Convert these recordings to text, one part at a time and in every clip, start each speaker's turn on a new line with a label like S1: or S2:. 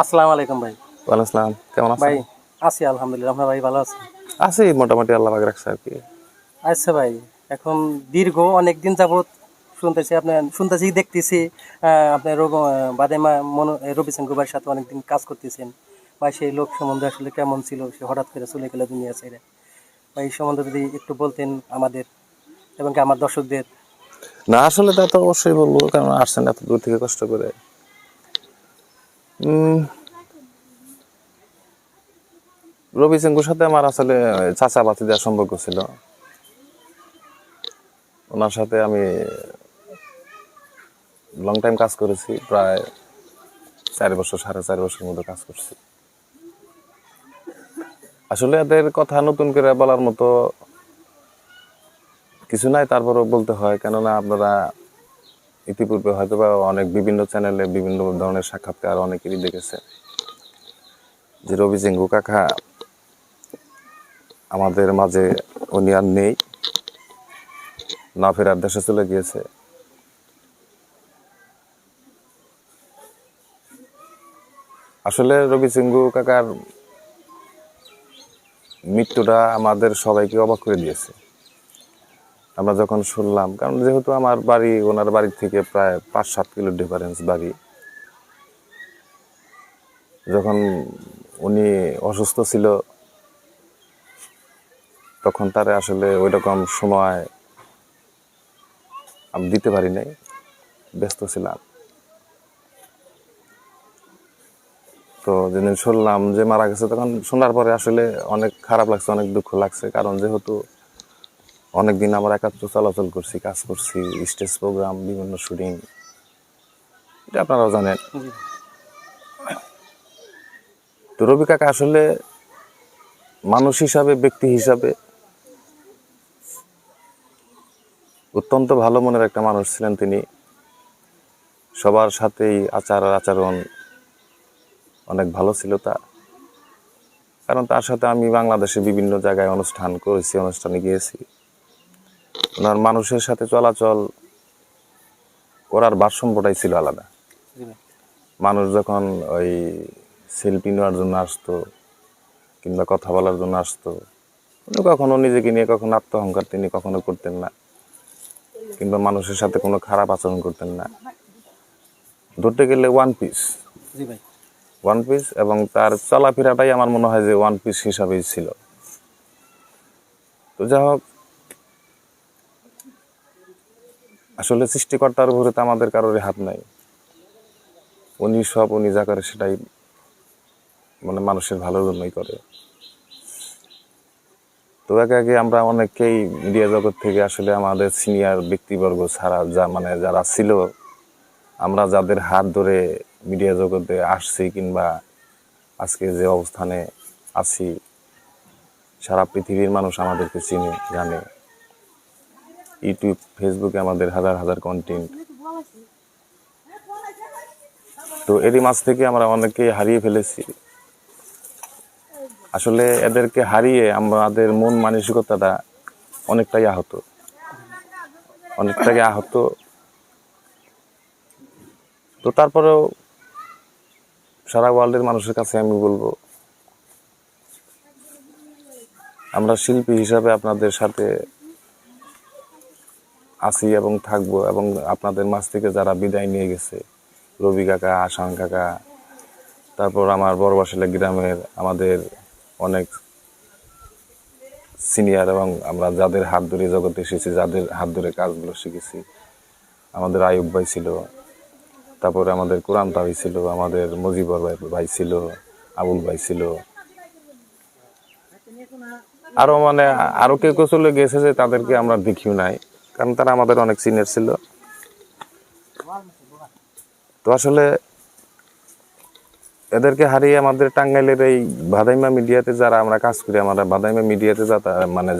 S1: আসসালামু আলাইকুম ভাই।
S2: ওয়ালাইকুম আসসালাম। কেমন আছেন?
S1: ভাই আছি আলহামদুলিল্লাহ। আপনার ভাই ভালো আছেন?
S2: আছি মোটামুটি, আল্লাহ পাক রাখছে আর কি।
S1: আচ্ছা ভাই, এখন দীর্ঘ অনেক দিন যাবত শুনতেছি দেখতেছি আপনার বাদেমা রবিশন কুমারের সাথে অনেকদিন কাজ করতেছেন। ভাই সেই লোক সম্বন্ধে আসলে কেমন ছিল, সে হঠাৎ করে চলে গেল দুনিয়া ছেড়ে। ভাই এই সম্বন্ধে যদি একটু বলতেন আমাদের এবং কি আমার দর্শকদের।
S2: না আসলে তা তো অবশ্যই বলবো, কারণ আসছেন এত দূর থেকে কষ্ট করে। রবি সিংহের সাথে আমার আসলে চাচা ভাতিজার সম্পর্ক ছিল। ওনার সাথে আমি লং টাইম কাজ করেছি, প্রায় 4 বছর 4.5 বছর মতো কাজ করছি। আসলে এদের কথা নতুন করে বলার মতো কিছু নাই, তারপরেও বলতে হয়, কেননা আপনারা ইতিপূর্বে হয়তো বা অনেক বিভিন্ন চ্যানেলে বিভিন্ন ধরনের সাক্ষাৎকার অনেকেরই দেখেছে যে রবি সিংহু কাকা আমাদের মাঝে, উনি আর নেই, না ফেরার দেশে চলে গিয়েছে। আসলে রবি সিংহু কাকার মৃত্যুটা আমাদের সবাইকে অবাক করে দিয়েছে। আমরা যখন শুনলাম, কারণ যেহেতু আমার বাড়ি ওনার বাড়ির থেকে প্রায় 5-7 কিলো ডিফারেন্স বাড়ি, যখন উনি অসুস্থ ছিল তখন তারে আসলে ওই রকম সময় আমি দিতে পারি নাই, ব্যস্ত ছিলাম। তো যেদিন শুনলাম যে মারা গেছে, তখন শোনার পরে আসলে অনেক খারাপ লাগছে, অনেক দুঃখ লাগছে। কারণ যেহেতু অনেকদিন আমরা একাত্র চলাচল করছি, কাজ করছি, স্টেজ প্রোগ্রাম, বিভিন্ন শুটিং, এটা আপনারাও জানেন।
S1: জি
S2: তো রবি কাকা আসলে মানুষ হিসাবে, ব্যক্তি হিসাবে অত্যন্ত ভালো মনের একটা মানুষ ছিলেন তিনি। সবার সাথেই আচরণ অনেক ভালো ছিল তার। কারণ তার সাথে আমি বাংলাদেশে বিভিন্ন জায়গায় অনুষ্ঠান করেছি, অনুষ্ঠানে গিয়েছি। ওনার মানুষের সাথে চলাচল করার ভারসাম্যটাই ছিল আলাদা।
S1: জি ভাই।
S2: মানুষ যখন ওই সেলফি নেওয়ার জন্য আসতো কিংবা কথা বলার জন্য আসতো, উনি কখনো নিজেকে নিয়ে কখনো আত্মঅহংকার তিনি কখনো করতেন না, কিংবা মানুষের সাথে কোনো খারাপ আচরণ করতেন না। ধরতে গেলে
S1: জি ভাই।
S2: ওয়ান পিস, এবং তার চলাফেরাটাই আমার মনে হয় যে ওয়ান পিস হিসাবেই ছিল। তো যাই হোক, আসলে সৃষ্টিকর্তার উপরে তো আমাদের কারোরই হাত নাই। উনি যা করে সেটাই মানে মানুষের ভালোর জন্যই করে। তো একে একে আমরা অনেকেই মিডিয়া জগৎ থেকে আসলে আমাদের সিনিয়র ব্যক্তিবর্গ ছাড়া যারা ছিল, আমরা যাদের হাত ধরে মিডিয়া জগতে আসছি কিংবা আজকে যে অবস্থানে আছি, সারা পৃথিবীর মানুষ আমাদেরকে চিনে, জানে। ইউটিউব, ফেসবুকে আমাদের হাজার হাজার কন্টেন্ট। তো এরই মাঝ থেকে আমরা অনেকেই হারিয়ে ফেলেছি। আসলে এদেরকে হারিয়ে আমাদের মন মানসিকতাটা অনেকটাই আহত। তো তারপরেও সারা ওয়ার্ল্ডের মানুষের কাছে আমি বলবো, আমরা শিল্পী হিসাবে আপনাদের সাথে আছি এবং থাকবো, এবং আপনাদের মাঝ থেকে যারা বিদায় নিয়ে গেছে, রবি কাকা, আসান কাকা, তারপর আমার বড়বাসালা গ্রামের আমাদের অনেক সিনিয়র, এবং আমরা যাদের হাত ধরে জগতে এসেছি, যাদের হাত ধরে কাজগুলো শিখেছি, আমাদের আয়ুব ভাই ছিল, তারপরে আমাদের কোরআন ভাই ছিল, আমাদের মজিবর ভাই ছিল, আবুল ভাই ছিল, আরো কেউ কেউ চলে গেছে যে তাদেরকে আমরা দেখিও নাই, কারণ তারা আমাদের অনেক সিনিয়র ছিল। তো আসলে এদেরকে হারিয়ে আমাদের টাঙ্গাইলের এই বাদাইমা মিডিয়াতে যারা আমরা কাজ করি, আমরা বাদাইমা মিডিয়াতে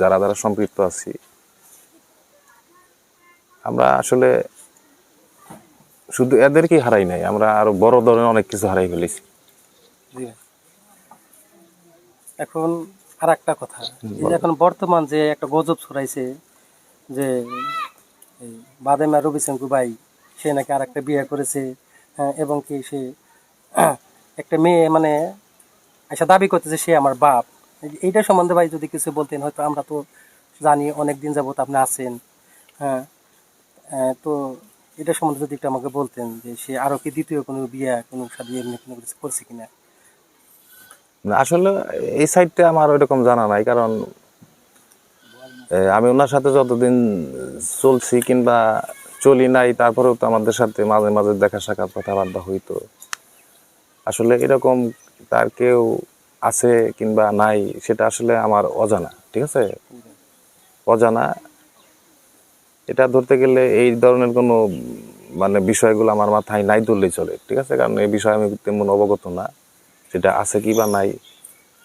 S2: যারা যারা সম্পৃক্ত আছি, আমরা আসলে শুধু এদেরকেই হারাই নাই, আমরা আরো বড় ধরনের অনেক কিছু হারাই ফেলেছি।
S1: জি ভাই। এখন আর একটা কথা, এই যে এখন বর্তমান যে একটা গজব ছড়াইছে যে এই রবি শঙ্কু ভাই, সে নাকি আর একটা বিয়ে করেছে। হ্যাঁ, এবং কি সে একটা মেয়ে মানে আচ্ছা দাবি করতেছে সে আমার বাপ, এইটা সম্বন্ধে ভাই যদি কিছু বলতেন, হয়তো আমরা তো জানি অনেক দিন যাবত আপনি আছেন। হ্যাঁ, তো এটা সম্বন্ধে যদি একটু আমাকে বলতেন যে সে আরো কি দ্বিতীয় কোনো বিয়ে কোনো শাদী এমনি কোনো কিছু করছে কিনা।
S2: না, আসলে এই সাইডটা আমার ওইরকম জানা নাই, কারণ আমি ওনার সাথে যতদিন চলছি কিংবা চলি নাই, তারপরেও তো আমাদের সাথে মাঝে মাঝে দেখা সাক্ষাৎ কথাবার্তা হইতো। আসলে এরকম তার কেউ আছে কিংবা নাই সেটা আসলে আমার অজানা, ঠিক আছে, অজানা। এটা ধরতে গেলে এই ধরনের কোনো মানে বিষয়গুলো আমার মাথায় নাই ধরলেই চলে, ঠিক আছে, কারণ এই বিষয়ে আমি তেমন অবগত না। সেটা আছে কি বা নাই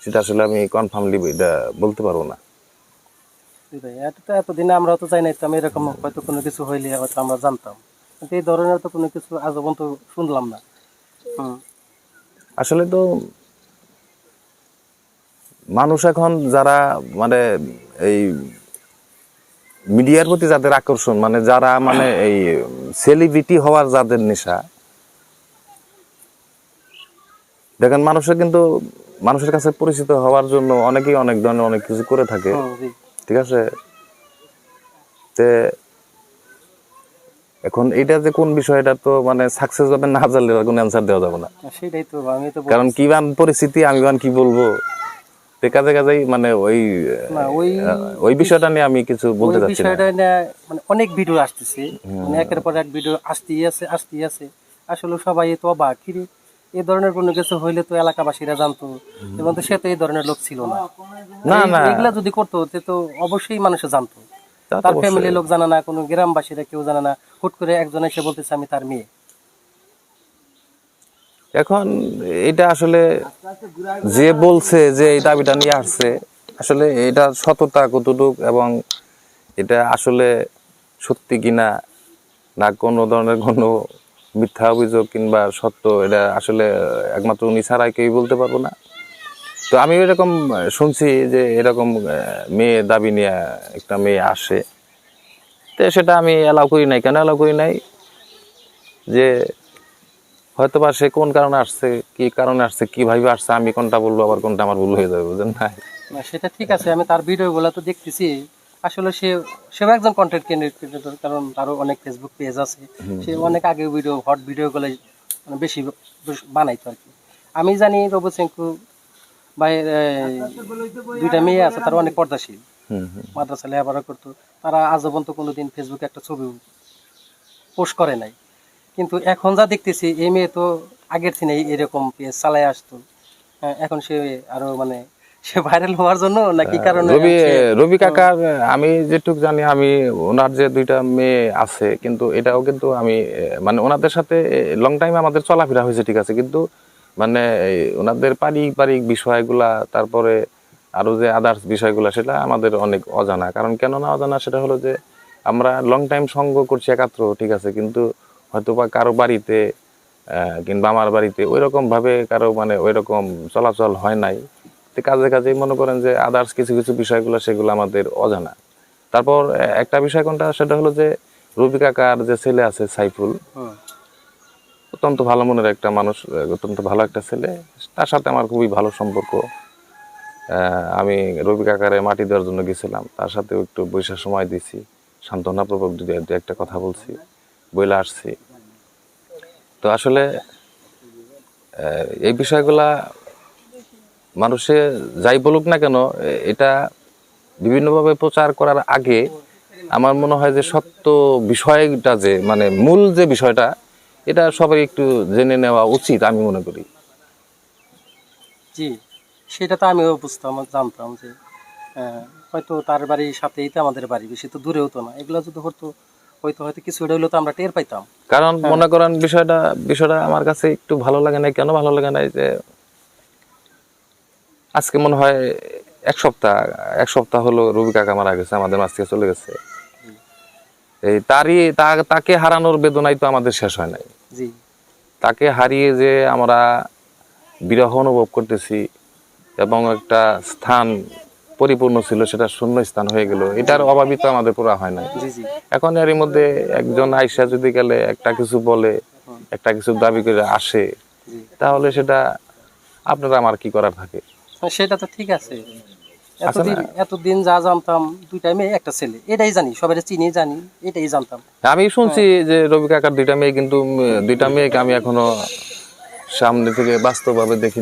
S2: সেটা আসলে আমি কনফার্মলি এটা বলতে পারবো না।
S1: জি ভাই, এটা তো এতদিনে আমরা তো চাই নাই তো, আমি এরকম হয়তো কোনো কিছু হইলে হয়তো আমরা জানতাম, কিন্তু এই ধরনের তো কোনো কিছু আজ পর্যন্ত শুনলাম না। হুম।
S2: আসলে তো মানুষ এখন যারা মানে এই মিডিয়ার প্রতি যাদের আকর্ষণ, মানে যারা মানে এই সেলিব্রিটি হওয়ার যাদের নেশা, দেখেন মানুষের কিন্তু মানুষের কাছে পরিচিত হওয়ার জন্য অনেকেই অনেক ধরনের অনেক কিছু করে থাকে,
S1: জি।
S2: ঠিক আছে। তে এখন এটা যে কোন বিষয়টা তো মানে সাকসেস হবে না জানলে কোনো অ্যান্সার দেওয়া যাবে না,
S1: সেটাই তো আমি তো
S2: কারণ কি বান পরিস্থিতি আমি বান কি বলবো, তে কাজে কাজেই মানে ওই
S1: না ওই
S2: ওই বিষয়টা নিয়ে আমি কিছু বলতে
S1: ওই
S2: চাচ্ছি না।
S1: বিষয়টা নিয়ে মানে অনেক ভিডিও আসতেছে, মানে একের পর এক ভিডিও আসতেই আছে। আসলে সবাই তো অবাক কিরে, এই ধরনের কোনো কিছু হইলে তো এলাকাবাসীরা জানতো, এবং তো সে তো এই ধরনের লোক ছিল না।
S2: না না,
S1: এগুলা যদি করতো তে তো অবশ্যই মানুষে জানতো।
S2: তা তো
S1: তার
S2: অবশ্যই।
S1: ফ্যামিলির লোক জানে না, কোনো গ্রামবাসীরা কেউ জানে না, হুট করে একজন এসে বলতেছে আমি তার মেয়ে।
S2: এখন এটা আসলে যে বলছে যে এই দাবিটা নিয়ে আসছে, আসলে এটা সততা কতটুক এবং এটা আসলে সত্যি কিনা না কোনো ধরনের কোনো মিথ্যা অভিযোগ কিংবা সত্য, এটা আসলে একমাত্র উনি ছাড়াই কেউ বলতে পারবো না। তো আমি এরকম শুনছি যে এরকম মেয়ে দাবি নিয়ে একটা মেয়ে আসে, তো সেটা আমি অ্যালাউ করি নাই। কেন অ্যালাউ করি নাই, যে হয়তোবা সে কোন কারণে আসছে, কি কারণে আসছে, কিভাবে আসছে, আমি কোনটা বলবো আবার কোনটা আমার ভুল হয়ে যাবে, বুঝলেন না।
S1: না সেটা ঠিক আছে, আমি তার ভিডিওগুলো তো দেখতেছি। আসলে সেও একজন কন্টেন্ট ক্রিয়েটর, কারণ তারও অনেক ফেসবুক পেজ আছে। সে অনেক আগে ভিডিও হট ভিডিওগুলো মানে বেশি বানাইতো আর কি। আমি জানি রবীন্দ্র ভাইয়ের দুইটা মেয়ে আছে, তারা অনেক পর্দাশীল,
S2: হুম হুম।
S1: মাদ্রাসা লেখাপড়া করতো। তারা আজও পর্যন্ত কোনোদিন ফেসবুকে একটা ছবি পোস্ট করে নাই। কিন্তু এখন যা দেখতেছি এই মেয়ে তো আগের থেকে এরকম পেজ চালায় আসতো। হ্যাঁ, এখন সে আরো মানে সে ভাইরাল হওয়ার জন্য নাকি কারণে
S2: রবি কাকার আমি যেটুক জানি, আমি ওনার যে দুইটা মেয়ে আছে, কিন্তু এটাও কিন্তু আমি মানে ওনাদের সাথে লং টাইম আমাদের চলাফেরা হয়েছে, ঠিক আছে, কিন্তু মানে ওনাদের পারিবারিক বিষয়গুলা, তারপরে আরো যে আদার্স বিষয়গুলা, সেটা আমাদের অনেক অজানা। কারণ কেন না অজানা, সেটা হলো যে আমরা লং টাইম সঙ্গ করছি একাত্র, ঠিক আছে, কিন্তু হয়তো বা কারো বাড়িতে কিংবা আমার বাড়িতে ওইরকম ভাবে কারো মানে ওইরকম চলাচল হয় নাই। কাজে কাজেই মনে করেন যে আদার্স কিছু কিছু বিষয়গুলো সেগুলো আমাদের অজানা। তারপর একটা বিষয় কোনটা, সেটা হলো যে রবি কাকার যে ছেলে আছে সাইফুল, অত্যন্ত ভালো মনের একটা মানুষ, অত্যন্ত ভালো একটা ছেলে, তার সাথে আমার খুবই ভালো সম্পর্ক। আমি রবি কাকারে মাটি দেওয়ার জন্য গেছিলাম, তার সাথেও একটু বৈশা সময় দিছি, সান্ত্বনাপ্রবক দু একটা কথা বলছি, বইলা আসছি। তো আসলে এই বিষয়গুলা মানুষে যাই বলুক না কেন, এটা বিভিন্নভাবে প্রচার করার আগে আমার মনে হয় যে সত্য বিষয়টা, যে মানে মূল যে বিষয়টা, এটা সবাই একটু জেনে নেওয়া উচিত আমি মনে করি।
S1: জি, সেটা তো আমিও বুঝতাম, জানতাম যে হয়তো তার বাড়ির সাথেই তো আমাদের বাড়ি, বেশি তো দূরেও তো না। এগুলো যদি হতো হয়তো হয়তো কিছু হইলেও তো আমরা টের পাইতাম।
S2: কারণ মনে করেন বিষয়টা বিষয়টা আমার কাছে একটু ভালো লাগে না। কেন ভালো লাগে না, যে আজকে মনে হয় এক সপ্তাহ হলো রবি কাকা মারা গেছে, আমাদের মাছ থেকে চলে গেছে। এই তাকে হারানোর বেদনাই তো আমাদের শেষ হয় নাই।
S1: জি।
S2: তাকে হারিয়ে যে আমরা বিরহ অনুভব করতেছি এবং একটা স্থান পরিপূর্ণ ছিল সেটা শূন্য স্থান হয়ে গেল, এটার অভাবই তো আমাদের পুরা হয় নাই।
S1: জি। জি।
S2: এখন এরই মধ্যে একজন আইসা যদি গেলে একটা কিছু বলে, একটা কিছু দাবি করে আসে,
S1: জি।
S2: তাহলে সেটা আপনারা আমার কি করার থাকে?
S1: সেটা তো ঠিক আছে।
S2: আছে না?
S1: এতদিন যা জানতাম, দুইটা মেয়ে একটা ছেলে, এটাই জানি, সবাই চিনি জানি, এটাই জানতাম।
S2: আমি শুনছি যে রবি কাকার দুইটা মেয়ে, কিন্তু দুইটা মেয়েকে আমি এখনো সামনে থেকে বাস্তবভাবে দেখি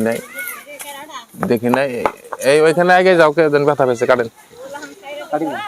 S2: নাই। এই ওইখানে আগে যাও, কে দেন ব্যথা পেয়েছে, কাটেন।
S1: পারি না।